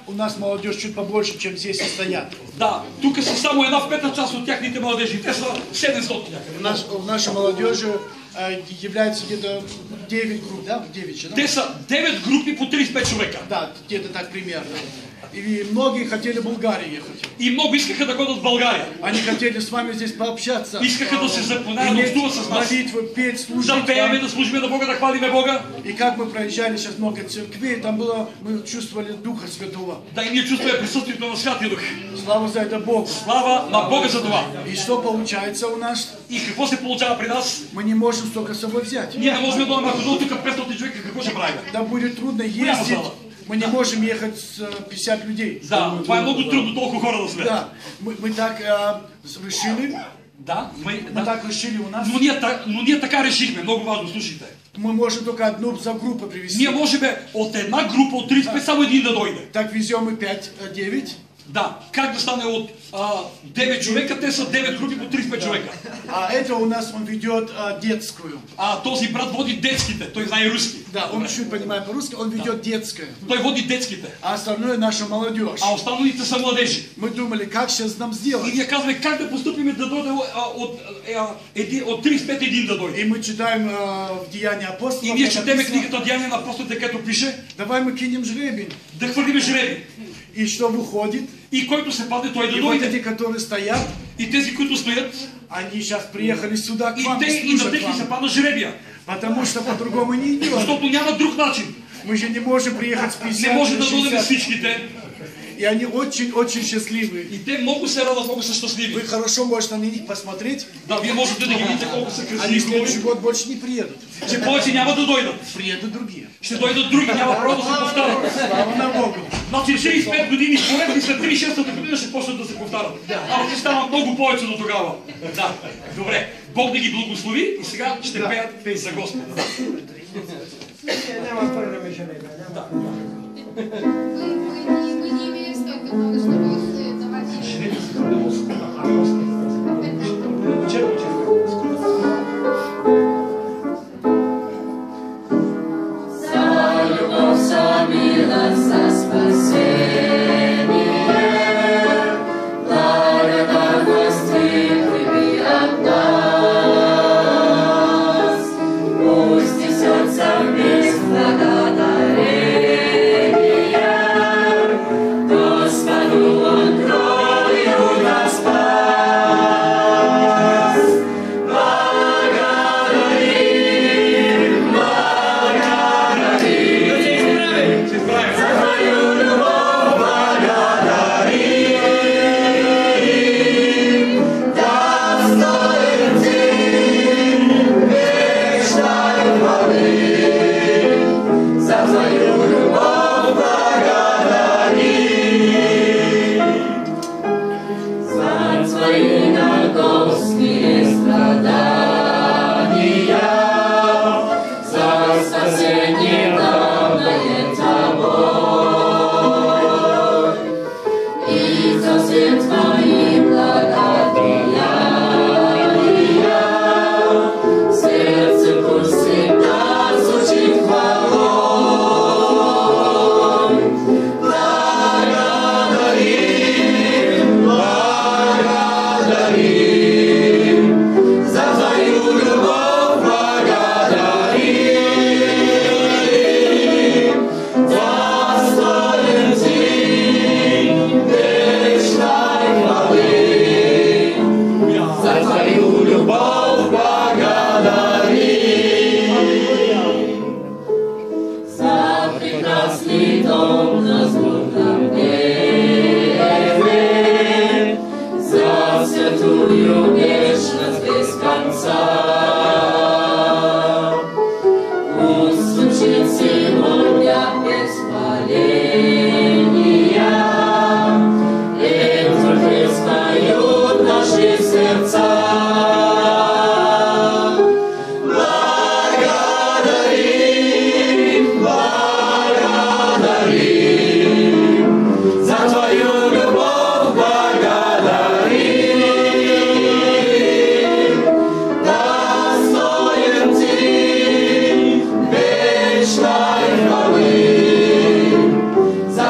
У нас молодежь чуть побольше, чем здесь и стоят. Да, тук са само една пета част от тяхните младежи. Те са 700 някъде. В нашей молодежи является где-то 9 групп, да? 9 человек. Те са 9 групи по 35 човека. Да, где-то так примерно. И многие хотели в Болгарию ехать. И много искаха да ходят в България. Они хотели с вами здесь пообщаться. Искаха да се запознаят, да общуват с нас. Молитвы, петь, служить. Да пеем, да служим на Бога, да хвалим Бога. И как мы проезжали сейчас много церквей, там было, мы чувствовали Духа Святого. Да, и ние чувстваме присъствието на Святия Дух. Слава за это Богу. Слава на Бога за това. И что получается у нас? И какво се получава при нас? Мы не можем столько с собой взять. Ние не можем да имаме, ако тук 500 човека, какво ще правим? Да будет трудно ездить. Мы не можем ехать с 50 людей. Да, това е много трудно, толкова хора да сме. Да, мы так решили. Да, мы так решили у нас. Но ние така решихме, много важно, слушайте. Мы можем только одну за группу привезти. Ние можем от една група, от 35, само един да дойде. Так везем и 5-9. Да, как да стане от 9 човека, те са 9 групи по 35 човека. А это у нас он ведет детскую. А този брат води детските, той знае руски. Да, он чуть понимает по-русски, он ведет детское. Той води детските. А остальное наша молодежь. А останалите са младежи. Мы думали, как сейчас нам сделать. И ние казваме как да поступим да дойде от 35 един да дойде. И мы читаем в Деяния апостолов. И ние четеме книгата Деяния на апостолите, където пише. Давай мы кинем жребий. Да хвърлиме жребий. И что выходит? И който се падне, той да и вот дойде. эти, которые стоят, и тези, които стоят, они сейчас приехали сюда к вам. И на тях се пада жребия. Потому что по-другому не идет. Защото няма друг начин. Мы же не можем приехать с 50. Не може да дойдем всичките. И они очень-очень счастливы. И те много се радват, много са щастливи. Вы хорошо можете на них посмотреть. Да, вие можете да ги видите колко са красиви. Они в следующий год больше не приедут. Че повече няма да дойдат. Приедут другие. Ще дойдат други, няма право да се повтарят. Слава на Богу. Значи 65 години поред и след 36-та година ще почнат да се повтарят. Ама ще става много повече до тогава. Да, добре. Бог да ги благослови и сега ще пеят за Господа. Няма първаме жребия. Вы не имели столько много, чтобы давать За любовь, за милость, за спасение, благодарности прими от нас. Пусть несется вместе благодарение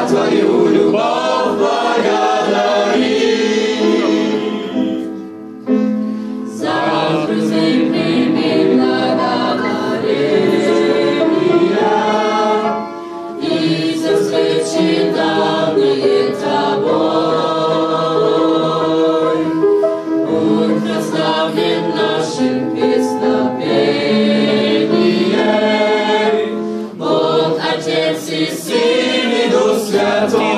Твою любовь благодарим. За друзей прими благодарения и за встречи давние Тобой. Будь прославлен нашим песнопением, Бог, Отец и Сын и Дух Святой.